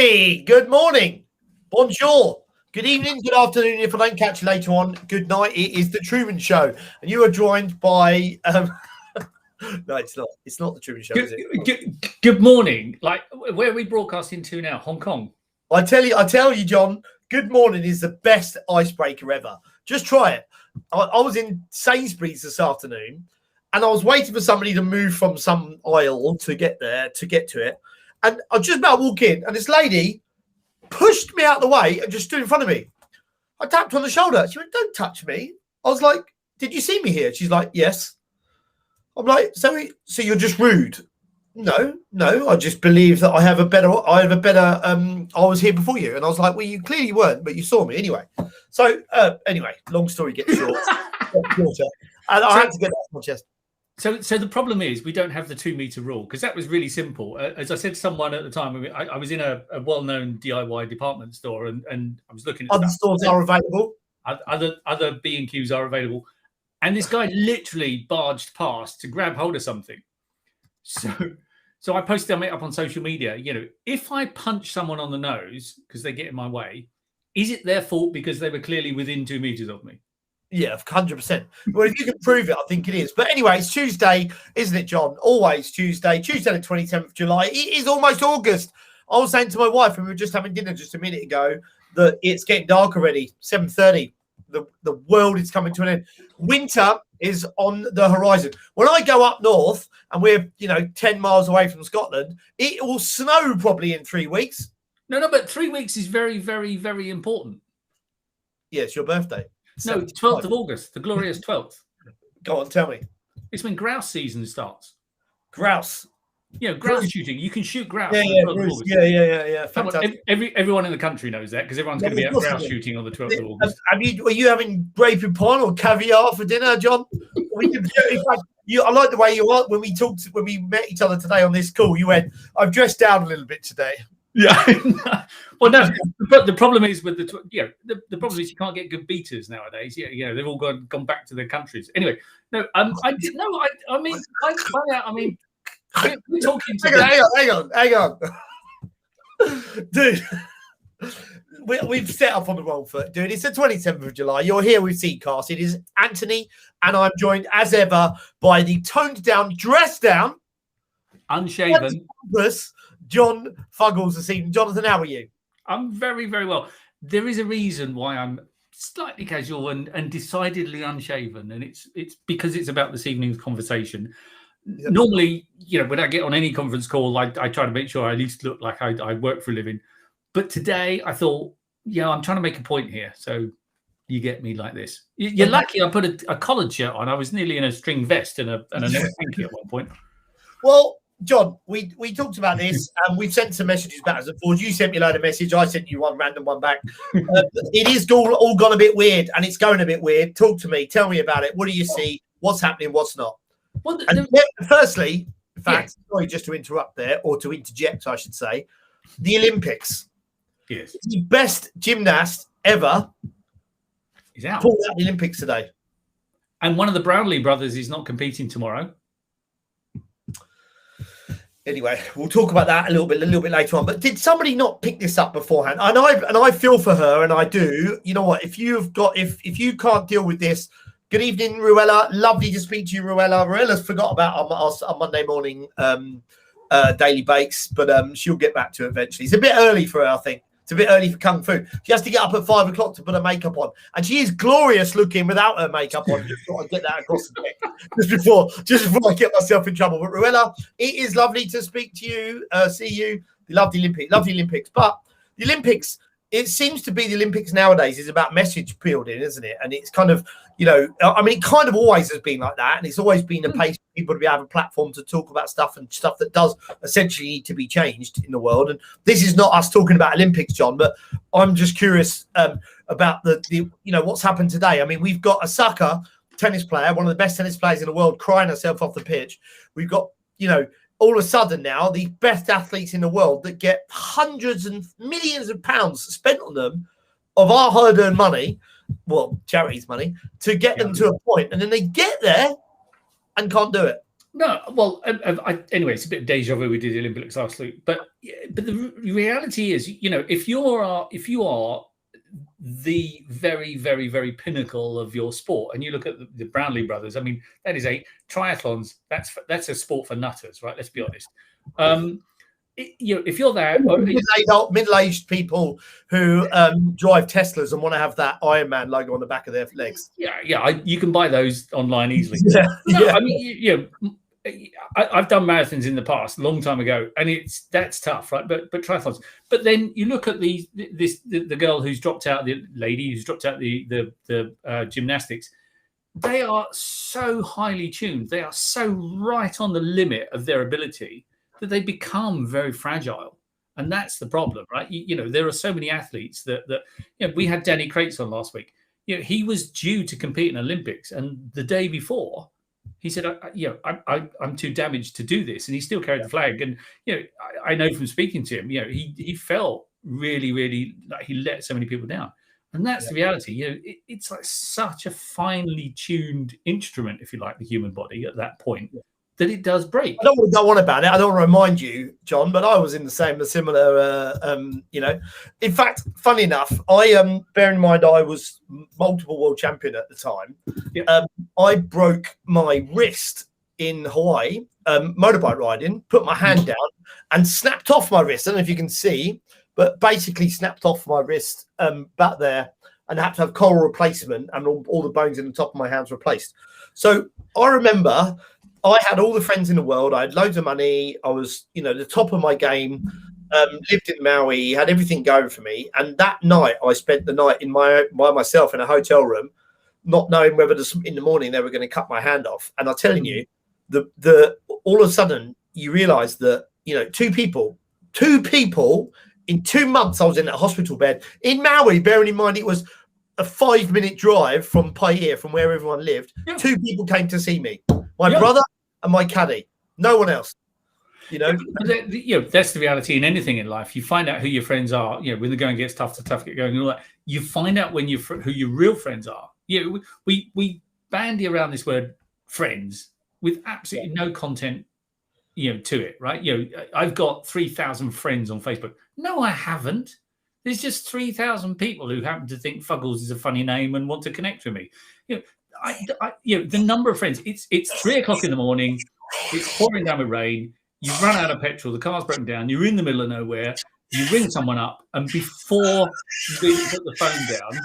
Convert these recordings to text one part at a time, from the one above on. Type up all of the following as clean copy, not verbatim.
Hey, good morning. Bonjour. Good evening, good afternoon. If I don't catch you later on, good night. It is the Truman Show. And you are joined by no, it's not. It's not the Truman Show, is it? Good morning. Like, where are we broadcasting to now? Hong Kong. I tell you, John, good morning is the best icebreaker ever. Just try it. I was in Sainsbury's this afternoon and I was waiting for somebody to move from some aisle to get to it. And I just about walk in and this lady pushed me out of the way and just stood in front of me. I tapped her on the shoulder. She went, "Don't touch me." I was like, "Did you see me here?" She's like, "Yes." I'm like, so you're just rude? No. I just believe that I was here before you. And I was like, well, you clearly weren't, but you saw me anyway. So anyway, long story gets short. And I had to get that off my chest. So the problem is we don't have the 2 meter rule, because that was really simple. As I said to someone at the time, I was in a well-known DIY department store and I was looking at other stores are available. Other B&Qs are available. And this guy literally barged past to grab hold of something. So I posted it up on social media. You know, if I punch someone on the nose because they get in my way, is it their fault because they were clearly within 2 meters of me? Yeah, 100%. Well, if you can prove it, I think it is. But anyway, it's Tuesday, isn't it, John? Always Tuesday the 27th of July. It is almost August. I was saying to my wife, and we were just having dinner just a minute ago, that it's getting dark already, 7:30. The world is coming to an end. Winter is on the horizon. When I go up north, and we're 10 miles away from Scotland, it will snow probably in 3 weeks. No, but 3 weeks is very, very, very important. Yeah, it's your birthday. No, 12th of August, the glorious 12th. Go on, tell me. It's when grouse season starts. Grouse. Grouse shooting. You can shoot grouse. Yeah. Fantastic. Everyone in the country knows that because everyone's going to be out grouse shooting on the 12th of August. Are you having grape and pine or caviar for dinner, John? I like the way you are. When we met each other today on this call, you went, "I've dressed down a little bit today." Yeah. Well, no. But the problem is with the problem is you can't get good beaters nowadays. They've all gone back to their countries. Anyway, no. I did no. I mean. We're talking today. Hang on. Dude, we've set up on the wrong foot, dude. It's the 27th of July. You're here with Seedcast. It is Antony, and I'm joined, as ever, by the toned down, dressed down, unshaven, John Fuggles this evening. Jonathan, how are you? I'm very, very well. There is a reason why I'm slightly casual and decidedly unshaven, and it's because it's about this evening's conversation. Yep. Normally, when I get on any conference call, I try to make sure I at least look like I work for a living. But today I thought, I'm trying to make a point here. So you get me like this. You're lucky I put a collared shirt on. I was nearly in a string vest and a neck hanky at one point. Well, John, we talked about this and we've sent some messages back and forth. You sent me a load of messages. I sent you one random one back. It is all gone a bit weird and it's going a bit weird. Talk to me. Tell me about it. What do you see? What's happening? What's not? Well, firstly, in fact, sorry, just to interrupt there, or to interject, I should say, the Olympics. Yes. The best gymnast ever is out. Pulled out the Olympics today. And one of the Brownlee brothers is not competing tomorrow. Anyway, we'll talk about that a little bit later on. But did somebody not pick this up beforehand? And I feel for her, and I do. You know what? If you can't deal with this. Good evening, Ruella. Lovely to speak to you, Ruella. Ruella's forgot about our Monday morning daily bakes, but she'll get back to it eventually. It's a bit early for her, I think. It's a bit early for Kung Fu. She has to get up at 5 o'clock to put her makeup on. And she is glorious looking without her makeup on. Just thought I'd get that across the neck just before I get myself in trouble. But Ruella, it is lovely to speak to you, see you. Love the Olympics. But the Olympics, it seems to be the Olympics nowadays is about message building, isn't it? And it's kind of, it kind of always has been like that. And it's always been a place for people to be have a platform to talk about stuff and stuff that does essentially need to be changed in the world. And this is not us talking about Olympics, John, but I'm just curious about the what's happened today. I mean, we've got a soccer tennis player, one of the best tennis players in the world, crying herself off the pitch. We've got, all of a sudden now, the best athletes in the world that get hundreds and millions of pounds spent on them of our hard-earned money, well, charity's money, to get them to a point, and then they get there and can't do it. No, well, anyway, it's a bit of deja vu. We did the Olympics last week, but the reality is, if you are the very, very, very pinnacle of your sport, and you look at the Brownlee brothers, I mean, that is triathlons. That's a sport for nutters, right? Let's be honest. If you're there, middle-aged people who drive Teslas and want to have that Iron Man logo on the back of their legs. Yeah, you can buy those online easily. Yeah. I mean, I've done marathons in the past, a long time ago, and that's tough, right? But triathlons. But then you look at the girl who's dropped out, the lady who's dropped out the gymnastics. They are so highly tuned. They are so right on the limit of their ability that they become very fragile, and that's the problem, right? There are so many athletes that we had Danny Crates on last week. He was due to compete in Olympics, and the day before, he said, I'm too damaged to do this, and he still carried the flag. And I know from speaking to him, he felt really, really like he let so many people down, and that's the reality. It's like such a finely tuned instrument, if you like, the human body at that point. That it does break. I don't want to go on about it. I don't want to remind you, John, but I was in a similar, In fact, funny enough, bear in mind, I was multiple world champion at the time. Yeah. I broke my wrist in Hawaii, motorbike riding, put my hand down and snapped off my wrist. I don't know if you can see, but basically snapped off my wrist back there, and I had to have coral replacement and all the bones in the top of my hands replaced. So I remember I had all the friends in the world. I had loads of money. I was, the top of my game. Lived in Maui, had everything going for me. And that night, I spent the night by myself in a hotel room, not knowing whether in the morning they were going to cut my hand off. And I'm telling you, all of a sudden you realise that two people in 2 months. I was in a hospital bed in Maui. Bearing in mind it was a 5-minute drive from Paia, from where everyone lived. Yeah. 2 people came to see me. My brother and my caddy. No one else. That's the reality in anything in life. You find out who your friends are. When the going gets tough get going and all that. You find out when who your real friends are. We bandy around this word friends with absolutely no content, to it, right? I've got 3,000 friends on Facebook. No, I haven't. There's just 3,000 people who happen to think Fuggles is a funny name and want to connect with me. The number of friends. It's 3 o'clock in the morning. It's pouring down with rain. You've run out of petrol. The car's broken down. You're in the middle of nowhere. You ring someone up, and before you put the phone down,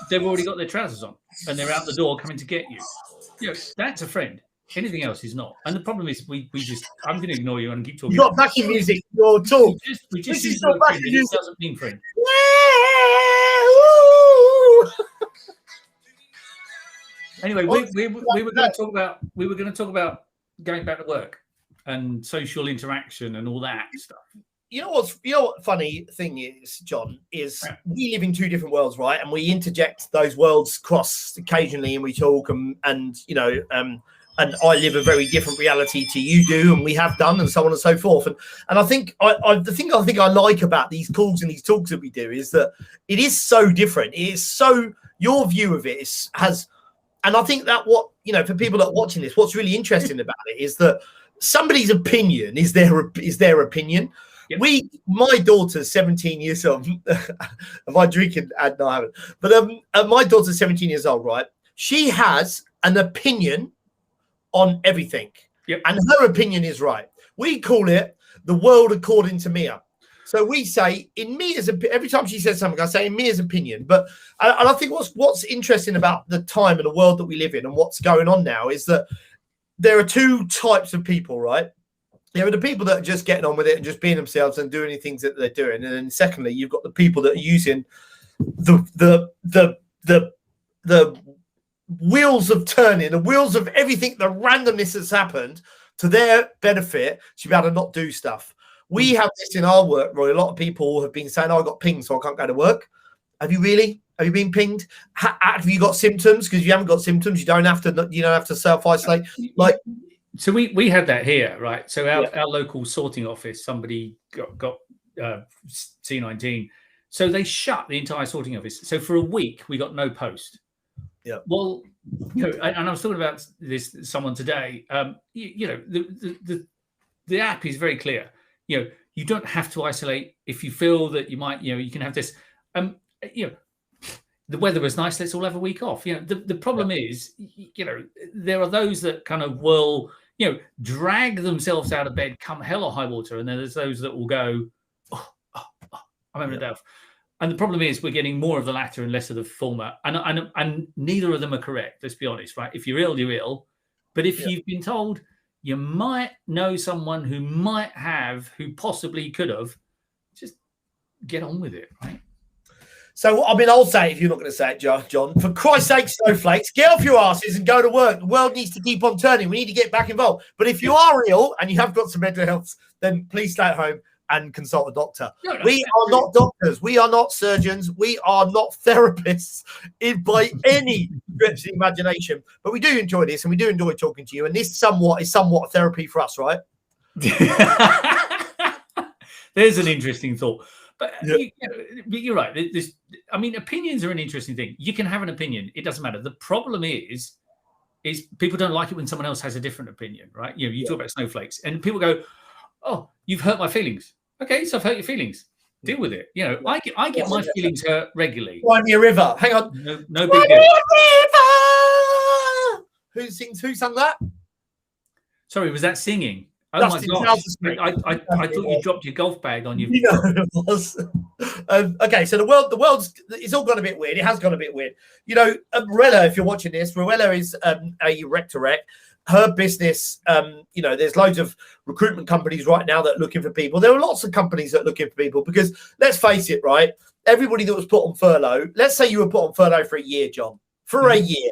they've already got their trousers on, and they're out the door coming to get you. That's a friend. Anything else is not. And the problem is, I'm going to ignore you and keep talking. You got backing music. You're talk. We just use the word friend. It doesn't mean friend. Anyway, we were going to talk about going back to work and social interaction and all that stuff. You know what funny thing is, John, is we live in 2 different worlds, right? And we interject those worlds cross occasionally, and we talk and I live a very different reality to you do, and we have done, and so on and so forth. And I think the thing I like about these calls and these talks that we do is that it is so different. It is so, your view of it has, and I think that for people that are watching this, what's really interesting about it is that somebody's opinion is their opinion. Yep. My daughter's 17 years old. Am I drinking? No, I haven't. But my daughter's 17 years old, right? She has an opinion on everything. Yep. And her opinion is right. We call it the world according to Mia. So we say in Mia's, every time she says something, I say in Mia's opinion. And I think what's interesting about the time and the world that we live in and what's going on now is that there are 2 types of people, right? There are the people that are just getting on with it and just being themselves and doing the things that they're doing. And then secondly, you've got the people that are using the wheels of turning, the wheels of everything, the randomness that's happened to their benefit to be able to not do stuff. We have this in our work, Roy. A lot of people have been saying, I got pinged, so I can't go to work. Have you really? Have you been pinged? Have you got symptoms? Because you haven't got symptoms, you don't have to self-isolate. So we had that here, right? So our local sorting office, somebody got C19. So they shut the entire sorting office. So for a week, we got no post. Yeah. Well, and I was talking about this someone today. The app is very clear. You don't have to isolate if you feel that you might. You can have this. The weather was nice. Let's all have a week off. The problem is, there are those that kind of will, drag themselves out of bed, come hell or high water, and then there's those that will go, I'm having a day off. And the problem is we're getting more of the latter and less of the former. And neither of them are correct, let's be honest, right? If you're ill, you're ill. But if you've been told you might know someone who possibly could have, just get on with it, right? So, I'll say it if you're not going to say it, John. For Christ's sake, snowflakes, get off your asses and go to work. The world needs to keep on turning. We need to get back involved. But if you are ill and you have got some mental health, then please stay at home and consult a doctor. We are not doctors. We are not surgeons. We are not therapists by any stretch of the imagination. But we do enjoy this, and we do enjoy talking to you. And this is somewhat therapy for us, right? There's an interesting thought. But you're right. Opinions are an interesting thing. You can have an opinion. It doesn't matter. The problem is people don't like it when someone else has a different opinion, right? You talk about snowflakes, and people go, "Oh, you've hurt my feelings." Okay, so I've hurt your feelings. Deal with it. I get my feelings hurt regularly. Cry me a river. Hang on. No big deal. Who sung that? Sorry, was that singing? Oh my gosh! I thought you dropped your golf bag on you. It was. Okay, so the world's it's all gone a bit weird. It has gone a bit weird. Ruella, if you're watching this, Ruella is a rec-to-rec. Her business, there's loads of recruitment companies right now that are looking for people. There are lots of companies that are looking for people because, let's face it, right? Everybody that was put on furlough, let's say you were put on furlough for a year, John, for a year.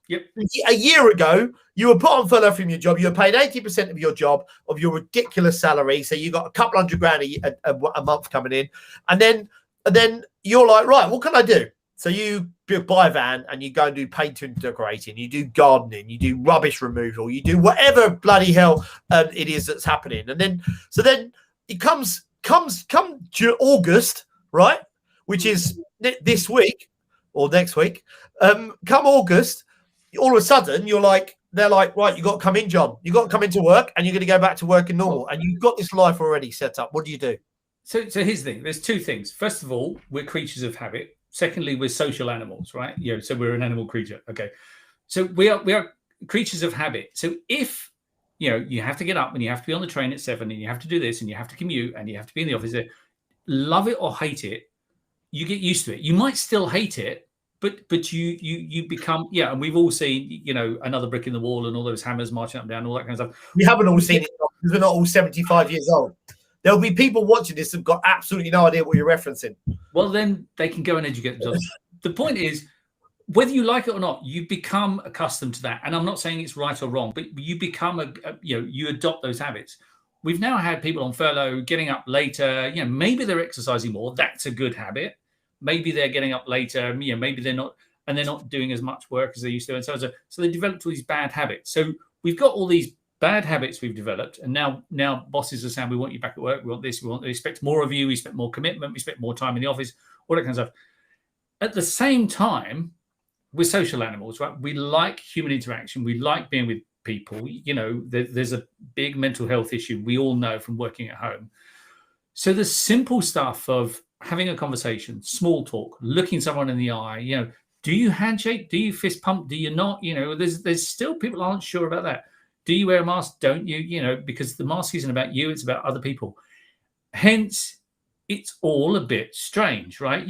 Yep. A year ago, you were put on furlough from your job. You were paid 80% of your job, of your ridiculous salary. So you got a couple $100,000 a month coming in. And then you're like, right, what can I do? So you buy a van and you go and do painting and decorating. You do gardening. You do rubbish removal. You do whatever bloody hell it is that's happening. And then it comes August, right? Which is this week or next week. Come August, all of a sudden they're like, right, you got to come in, John. You got to come into work, and you're going to go back to working normal. And you've got this life already set up. What do you do? So here's the thing. There's two things. First of all, we're creatures of habit. Secondly, we're social animals, right? So we're an animal creature. Okay. So we are creatures of habit. So if you have to get up and you have to be on the train at 7 and you have to do this and you have to commute and you have to be in the office, love it or hate it, you get used to it. You might still hate it, but you become, and we've all seen, Another Brick in the Wall and all those hammers marching up and down, all that kind of stuff. We haven't all seen it because we're not all 75 years old. There'll be people watching this who've got absolutely no idea what you're referencing. Well, then they can go and educate themselves. The point is, whether you like it or not, you become accustomed to that. And I'm not saying it's right or wrong, but you become you adopt those habits. We've now had people on furlough getting up later. Maybe they're exercising more. That's a good habit. Maybe they're getting up later. Maybe they're not, and they're not doing as much work as they used to. And so they developed all these bad habits. So we've got all these bad habits we've developed, and now bosses are saying, we want you back at work. We want this. We expect more of you. We expect more commitment. We expect more time in the office. All that kind of stuff. At the same time, we're social animals, right? We like human interaction. We like being with people. There's a big mental health issue we all know from working at home. So the simple stuff of having a conversation, small talk, looking someone in the eye, do you handshake? Do you fist pump? Do you not? There's still people aren't sure about that. Do you wear a mask? Don't you? Because the mask isn't about you, it's about other people. Hence, it's all a bit strange, right?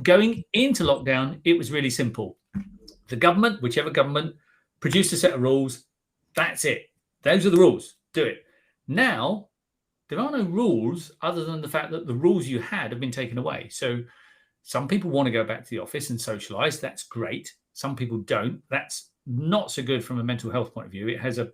Going into lockdown, it was really simple. The government, whichever government, produced a set of rules. That's it. Those are the rules. Do it. Now, there are no rules other than the fact that the rules you had have been taken away. So some people want to go back to the office and socialize. That's great. Some people don't. That's not so good from a mental health point of view. It has a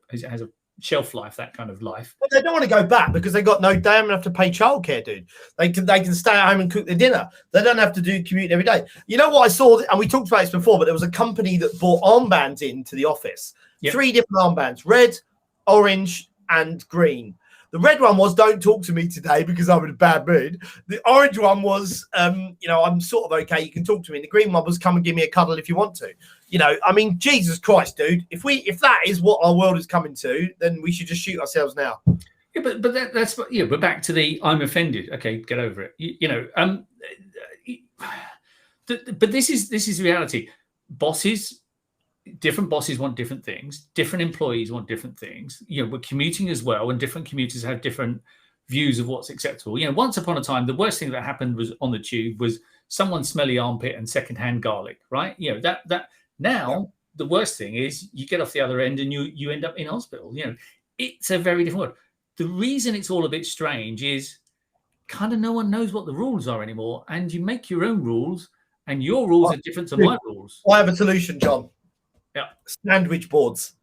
shelf life, that kind of life. But they don't want to go back because they got no damn enough to pay childcare, dude. They can stay at home and cook their dinner. They don't have to do commute every day. You know what I saw, and we talked about this before, but there was a company that bought armbands into the office. Yep. 3 different armbands: red, orange, and green. The red one was "Don't talk to me today" because I'm in a bad mood. The orange one was, I'm sort of okay. You can talk to me. And the green one was "Come and give me a cuddle if you want to." You know, I mean, Jesus Christ, dude. If that is what our world is coming to, then we should just shoot ourselves now. Yeah, but that's we're back to the I'm offended. Okay, get over it. But this is reality. Different bosses want different things. Different employees want different things. You know, we're commuting as well, and different commuters have different views of what's acceptable. You know, once upon a time, the worst thing that happened was on the tube was someone's smelly armpit and secondhand garlic, right? You know, that now the worst thing is you get off the other end and you end up in hospital. You know, it's a very different world. The reason it's all a bit strange is kind of no one knows what the rules are anymore, and you make your own rules, and your rules are different to my rules. I have a solution, John. Yeah. Sandwich boards.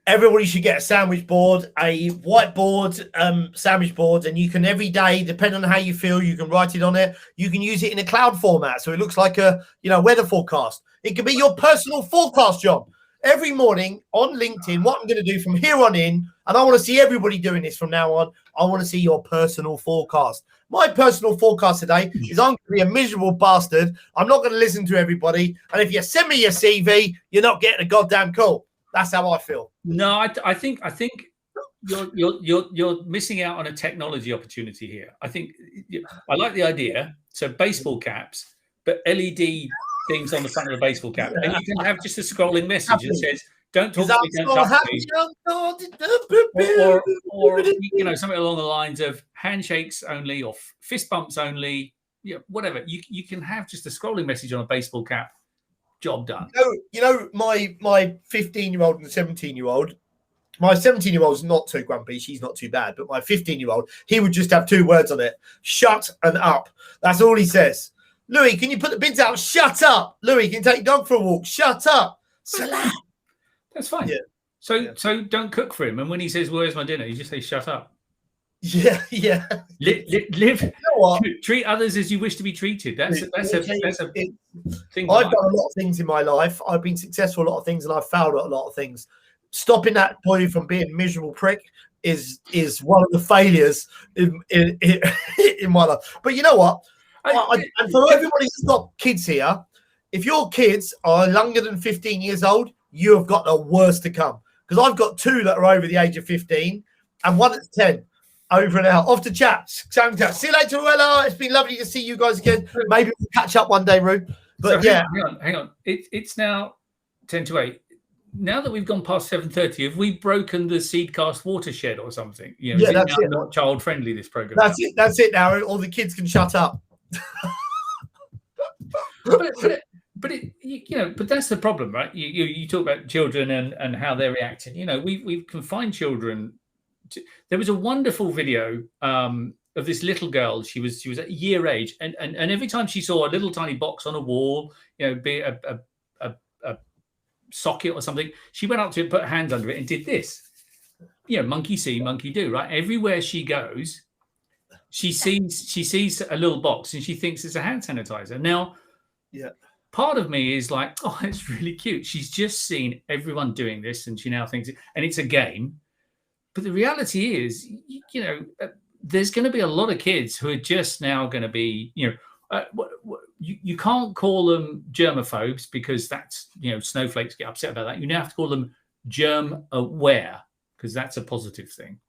Everybody should get a sandwich board, a whiteboard, sandwich board, and you can every day, depending on how you feel, you can write it on it. You can use it in a cloud format, so it looks like a weather forecast. It can be your personal forecast, John. Every morning on LinkedIn, what I'm going to do from here on in, and I want to see everybody doing this from now on, I want to see your personal forecast. My personal forecast today is I'm going to be a miserable bastard. I'm not going to listen to everybody. And if you send me your CV, you're not getting a goddamn call. That's how I feel. No, I think you're missing out on a technology opportunity here. I like the idea. So baseball caps, but LED things on the front of the baseball cap, and you can have just a scrolling message that says, "Don't talk to me, don't touch me," or something along the lines of handshakes only or fist bumps only. Whatever. You can have just a scrolling message on a baseball cap. Job done. My 15-year-old and 17-year-old. My 17-year-old is not too grumpy. She's not too bad. But my 15-year-old, he would just have 2 words on it: shut and up. That's all he says. Louis, can you put the bins out? Shut up. Louis, can you take your dog for a walk? Shut up. Salam. That's fine. Yeah. So don't cook for him. And when he says, "Where's my dinner?" you just say, "Shut up." Yeah. Live. Treat others as you wish to be treated. That's a thing. I've done a lot of things in my life. I've been successful at a lot of things, and I've failed at a lot of things. Stopping that boy from being a miserable prick is one of the failures in my life. But you know what? And for everybody who's got kids here, if your kids are younger than 15 years old, you have got the worst to come. Because I've got 2 that are over the age of 15 and 1 that's 10. Over and out. Off to chat. See you later, Ruella. It's been lovely to see you guys again. Maybe we'll catch up one day, Ru. But so hang on. It's now 10 to 8. Now that we've gone past 7:30, have we broken the Seedcast watershed or something? That's it. Not child friendly. This program. That's it. Now all the kids can shut up. But that's the problem, right? You talk about children and how they're reacting. We've confined children. There was a wonderful video of this little girl. She was at year age, and every time she saw a little tiny box on a wall, be it a socket or something, she went up to it, put her hands under it, and did this. Monkey see, monkey do. Right, everywhere she goes, she sees a little box, and she thinks it's a hand sanitizer. Now, part of me is like, oh, it's really cute. She's just seen everyone doing this, and she now thinks and it's a game. But the reality is, there's going to be a lot of kids who are just now going to be, you can't call them germaphobes because that's, snowflakes get upset about that. You now have to call them germ aware because that's a positive thing.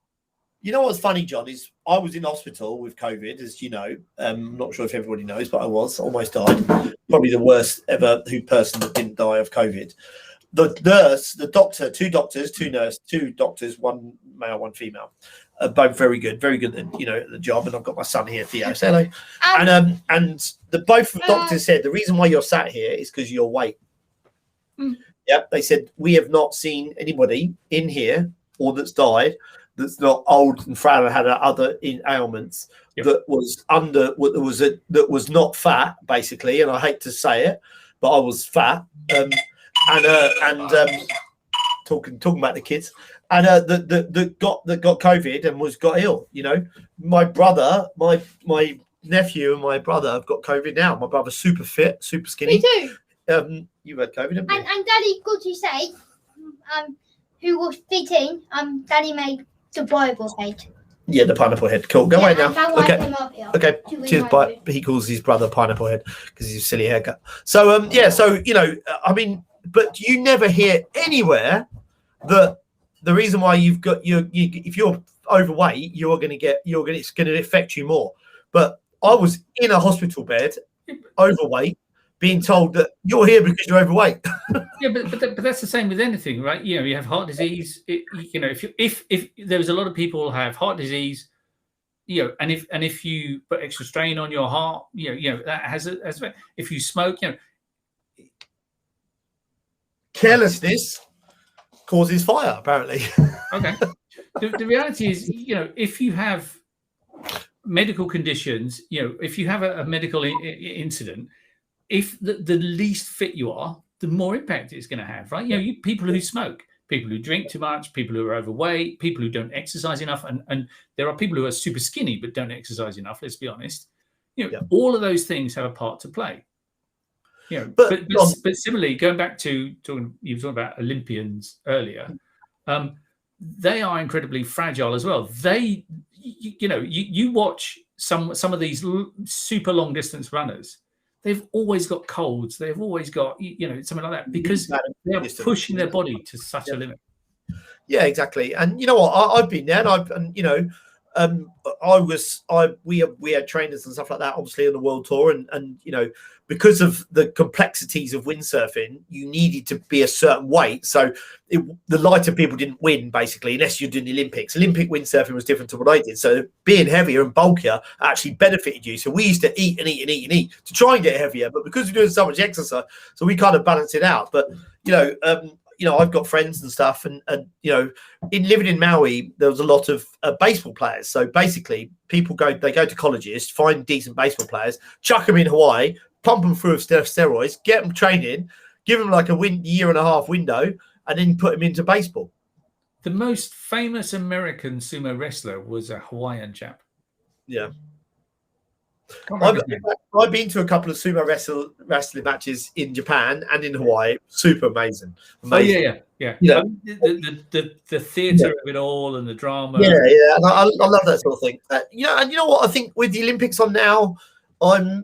You know what's funny, John, is I was in hospital with COVID, as you know. I'm not sure if everybody knows, but I almost died. Probably the worst ever person that didn't die of COVID. The nurse, the doctor, 2 doctors, 1 male, 1 female, both very good at the job. And I've got my son here, Theo. Say hello. And both doctors said the reason why you're sat here is because of your weight. Yeah, they said we have not seen anybody in here or that's died that's not old and frail and had other ailments that was not fat, basically. And I hate to say it, but I was fat. And talking about the kids, and that got COVID and got ill. My brother, my nephew, and my brother have got COVID now. My brother's super fit, super skinny. Me too. You had COVID, haven't you? And Daddy, good to say, who was fitting. Daddy made the Bible page. Yeah, the pineapple head. Cool. Go away now. Okay. Okay. Cheers. Bye. He calls his brother pineapple head because he's a silly haircut. So yeah. So I mean, but you never hear anywhere that the reason why you've got if you're overweight, it's going to affect you more. But I was in a hospital bed, overweight, being told that you're here because you're overweight. Yeah, but that's the same with anything, right? You have heart disease. If there was a lot of people who have heart disease, and if you put extra strain on your heart, that has if you smoke, carelessness causes fire, apparently. Okay. The reality is, if you have medical conditions, if you have a medical incident, if the least fit you are, the more impact it's going to have, right? People who smoke, people who drink too much, people who are overweight, people who don't exercise enough, and there are people who are super skinny but don't exercise enough. Let's be honest. All of those things have a part to play. But similarly, going back to you were talking about Olympians earlier, they are incredibly fragile as well. They, you watch some of these super long distance runners. They've always got colds. They've always got something like that because they're pushing their body to such a limit. Yeah, exactly. And you know what? I've been there, we had trainers and stuff like that, obviously on the world tour, and because of the complexities of windsurfing, you needed to be a certain weight. So the lighter people didn't win, basically, unless you're doing the Olympics. Olympic windsurfing was different to what I did. So being heavier and bulkier actually benefited you. So we used to eat and eat and eat and eat to try and get heavier, but because we're doing so much exercise, so we kind of balance it out. But I've got friends and stuff, and in living in Maui, there was a lot of baseball players. So basically, people go to colleges, find decent baseball players, chuck them in Hawaii, pump them through with steroids, get them training, give them like a year and a half window, and then put them into baseball. The most famous American sumo wrestler was a Hawaiian chap. Yeah. I've been to a couple of sumo wrestling matches in Japan and in Hawaii. Super amazing. Oh yeah. The theatre of it all and the drama. Yeah. And I love that sort of thing. And you know what? I think with the Olympics on now, I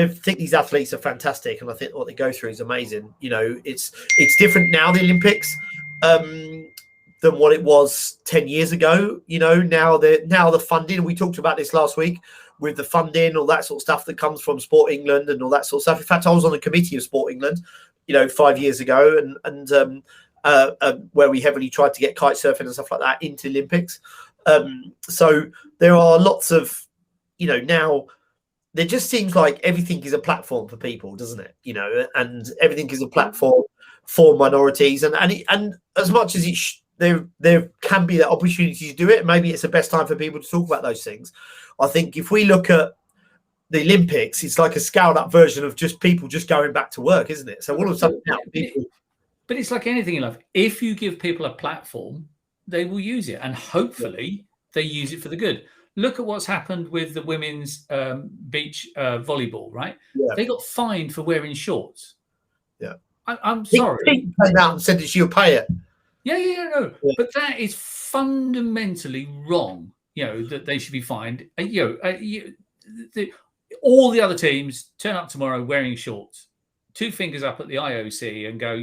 think these athletes are fantastic, and I think what they go through is amazing. It's different now, the Olympics, than what it was 10 years ago. Now the funding, and we talked about this last week with the funding, all that sort of stuff that comes from Sport England and all that sort of stuff. In fact, I was on a committee of Sport England, 5 years ago, and where we heavily tried to get kite surfing and stuff like that into the Olympics. So there are lots of, now there just seems like everything is a platform for people, doesn't it? And everything is a platform for minorities, and as much as there can be that opportunity to do it, maybe it's the best time for people to talk about those things. I think if we look at the Olympics, it's like a scaled up version of just people just going back to work, isn't it? So all of a sudden now people. But it's like anything in life. If you give people a platform, they will use it, and hopefully they use it for the good. Look at what's happened with the women's beach volleyball, right? Yeah. They got fined for wearing shorts. Yeah. I'm sorry. Pink came out and said that she'll pay it. No. But that is fundamentally wrong, that they should be fined. All the other teams turn up tomorrow wearing shorts, 2 fingers up at the IOC and go,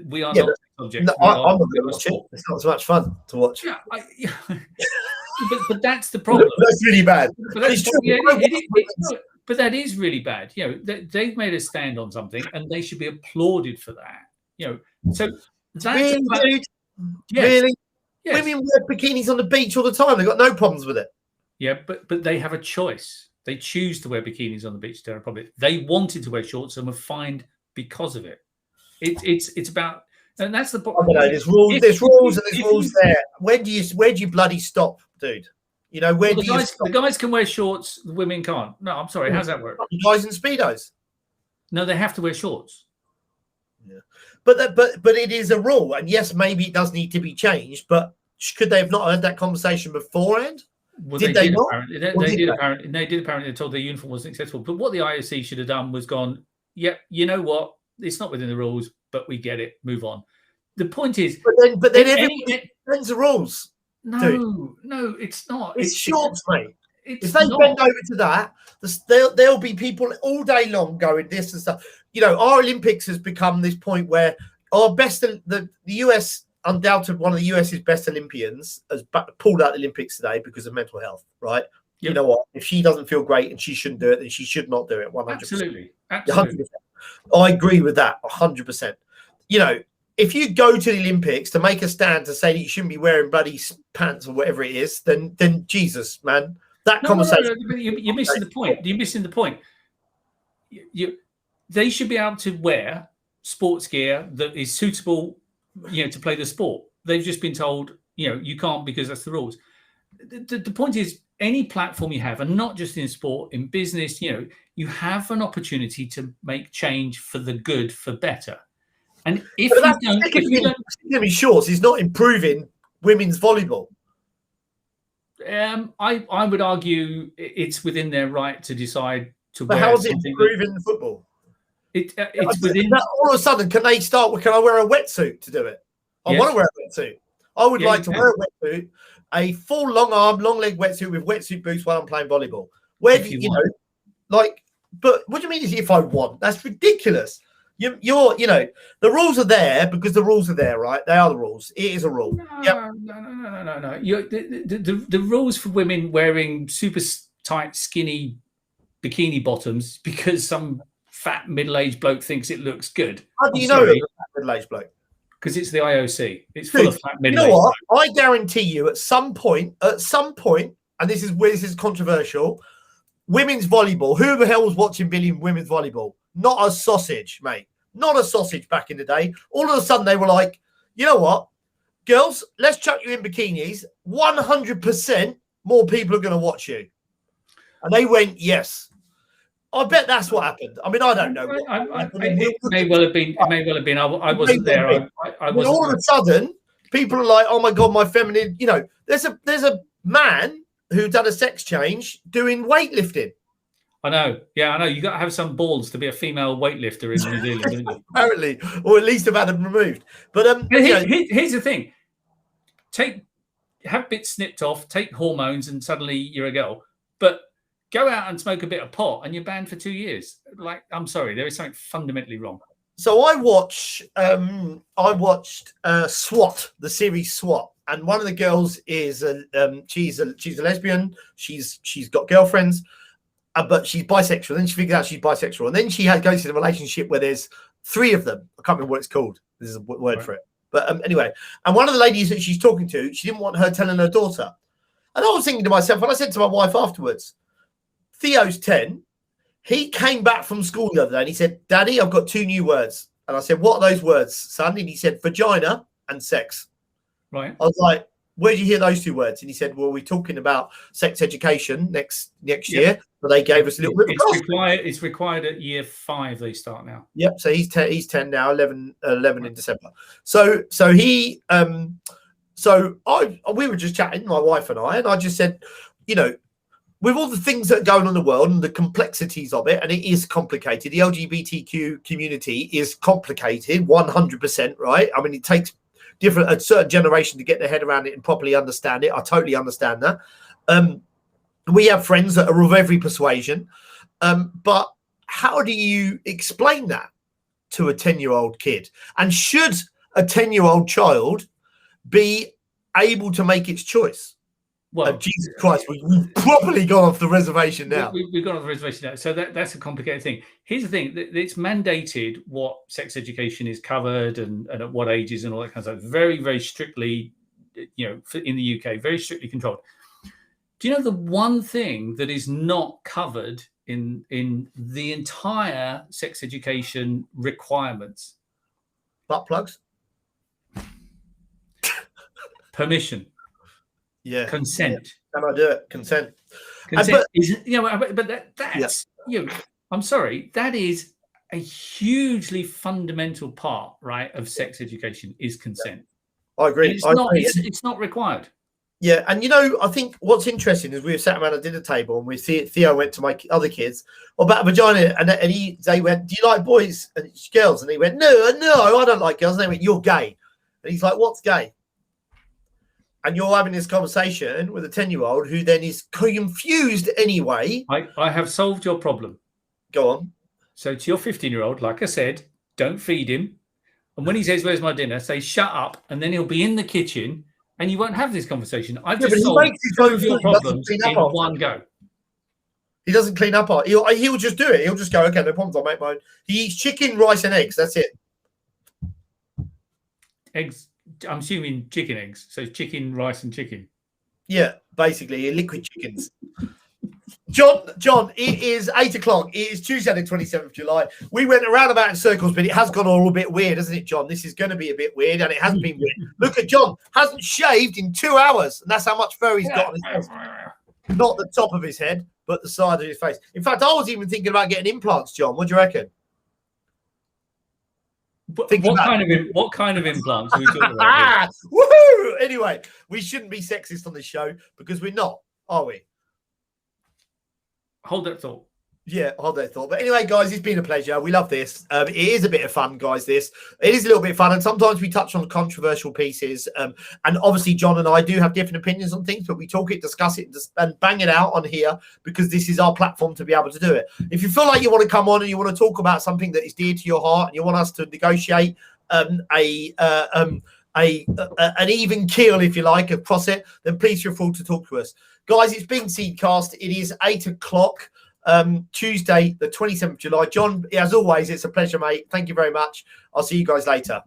we are not subject. No, I'm not going to watch it. It's not so much fun to watch. Yeah, but that's the problem. That's really bad. But that is really bad. They've made a stand on something, and they should be applauded for that. So that's really, really, yes. Women wear bikinis on the beach all the time. They've got no problems with it. Yeah, but they have a choice. They choose to wear bikinis on the beach to public. They wanted to wear shorts and were fined because of it. It's about, and that's the problem. There's rules. There's rules and there's rules there. Where do you bloody stop, dude? The guys can wear shorts, the women can't. No, I'm sorry. How's that work? The guys in Speedos. No, they have to wear shorts. Yeah, but it is a rule, and yes, maybe it does need to be changed. But could they have not had that conversation beforehand? Well, they did not? Apparently. They did apparently. They did apparently. They told their uniform wasn't acceptable. But what the IOC should have done was gone, yeah, you know what? It's not within the rules, but we get it. Move on. the point is, but then everybody bends the rules. No, it's not. It's shorts, mate. It's if they not. bend over to that, there'll be people all day long going this and stuff. You know, our Olympics has become this point where our best, the US, undoubted one of the US's best Olympians has pulled out the Olympics today because of mental health, right? Yep. You know what? If she doesn't feel great and she shouldn't do it, then she should not do it. 100%. Absolutely. 100%. I agree with that 100%. You know, if you go to the Olympics to make a stand to say that you shouldn't be wearing bloody pants or whatever it is, then Jesus, man, that conversation. No, you're missing the point. You're missing the point. They should be able to wear sports gear that is suitable, you know, to play the sport. They've just been told, you know, you can't because that's the rules. The point is, any platform you have, and not just in sport, in business, you know, you have an opportunity to make change for the good, for better. And if you don't, shorts is not improving women's volleyball. I would argue it's within their right to decide to but wear. How is it improving the football? It's within. All of a sudden, can I wear a wetsuit to do it? I want to wear a wetsuit. I would like to wear a wetsuit, a full long arm, long leg wetsuit with wetsuit boots while I'm playing volleyball. Where do you know, like? But what do you mean? Is if I want? That's ridiculous. You're, you know, the rules are there because the rules are there, right? They are the rules. It is a rule. No. The rules for women wearing super tight, skinny bikini bottoms because some fat middle-aged bloke thinks it looks good. How do you know it's a fat middle-aged bloke? Because it's the IOC. It's full of fat middle-aged. You know what? I guarantee you, at some point, and this is controversial. Women's volleyball. Who the hell was watching women's volleyball? Not a sausage, mate. Not a sausage back in the day. All of a sudden, they were like, you know what? Girls, let's chuck you in bikinis. 100% more people are going to watch you. And they went, yes. I bet that's what happened. I mean, I don't know. It may well have been. It may well have been. I wasn't there. I wasn't. All of a sudden, people are like, oh, my God, my feminine. You know, there's a man who done a sex change doing weightlifting. I know. Yeah, I know. You got to have some balls to be a female weightlifter in New Zealand, don't you? Apparently, or at least have had them removed. But here's the thing: have bits snipped off, take hormones, and suddenly you're a girl. But go out and smoke a bit of pot, and you're banned for 2 years. Like, I'm sorry, there is something fundamentally wrong. So I watched SWAT, the series SWAT, and one of the girls is she's a lesbian. She's got girlfriends. But she's bisexual. Then she figures out she's bisexual. And then she goes in a relationship where there's 3 of them. I can't remember what it's called. This is a word for it. But anyway, and one of the ladies that she's talking to, she didn't want her telling her daughter. And I was thinking to myself, and I said to my wife afterwards, Theo's 10. He came back from school the other day and he said, Daddy, I've got 2 new words. And I said, what are those words, son? And he said, vagina and sex. Right. I was like, where did you hear those 2 words? And he said, well, we're talking about sex education next year. But they gave us a little bit of it's required at year 5 they start now. Yep. So he's 10 now, 11 in December. So we were just chatting, my wife and I just said, you know, with all the things that are going on in the world and the complexities of it, and it is complicated. The LGBTQ community is complicated, 100%, right? I mean, it takes a certain generation to get their head around it and properly understand it. I totally understand that. We have friends that are of every persuasion. But how do you explain that to a 10-year-old kid? And should a 10-year-old child be able to make its choice? Well, Jesus Christ, we've properly gone off the reservation now. We've gone off the reservation now. So that's a complicated thing. Here's the thing. It's mandated what sex education is covered and at what ages and all that kind of stuff. Very, very strictly, you know, in the UK, very strictly controlled. Do you know the one thing that is not covered in the entire sex education requirements? Butt plugs? Permission. Yeah. Consent. Yeah. Can I do it? Consent. Consent that's you know, I'm sorry, that is a hugely fundamental part, right, of sex education is consent. I agree. It's not required. Yeah, and you know, I think what's interesting is we were sat around a dinner table and Theo went to my other kids about a vagina, and they went, "Do you like boys and girls?" And he went, "No, I don't like girls." And they went, "You're gay." And he's like, what's gay? And you're having this conversation with a 10-year-old who then is confused anyway. I have solved your problem. Go on. So to your 15-year-old, like I said, don't feed him. And when he says, where's my dinner? Say, shut up. And then he'll be in the kitchen and you won't have this conversation. I've just solved your problems in one go. He doesn't clean up. He'll just do it. He'll just go, okay, no problems. I'll make mine. He eats chicken, rice, and eggs. That's it. Eggs. I'm assuming chicken eggs. So chicken, rice, and chicken. Yeah, basically liquid chickens. John, it is 8 o'clock. It is Tuesday, the 27th of July. We went around about in circles, but it has gone all a bit weird, hasn't it, John? This is going to be a bit weird, and it hasn't been weird. Look at John, hasn't shaved in 2 hours, and that's how much fur he's got on his head. Not the top of his head, but the side of his face. In fact, I was even thinking about getting implants, John. What do you reckon? What kind of implants are we talking about? Woohoo! Anyway, we shouldn't be sexist on this show because we're not, are we? Hold that thought. Yeah, hold that thought. But anyway, guys, it's been a pleasure. We love this. It is a bit of fun, guys. It is a little bit of fun, and sometimes we touch on controversial pieces. And obviously, John and I do have different opinions on things, but we talk it, discuss it, and bang it out on here because this is our platform to be able to do it. If you feel like you want to come on and you want to talk about something that is dear to your heart, and you want us to negotiate an even keel, if you like, across it, then please feel free to talk to us, guys. It's been Seedcast. It is 8 o'clock. Tuesday, the 27th of July. John, as always, it's a pleasure, mate. Thank you very much. I'll see you guys later.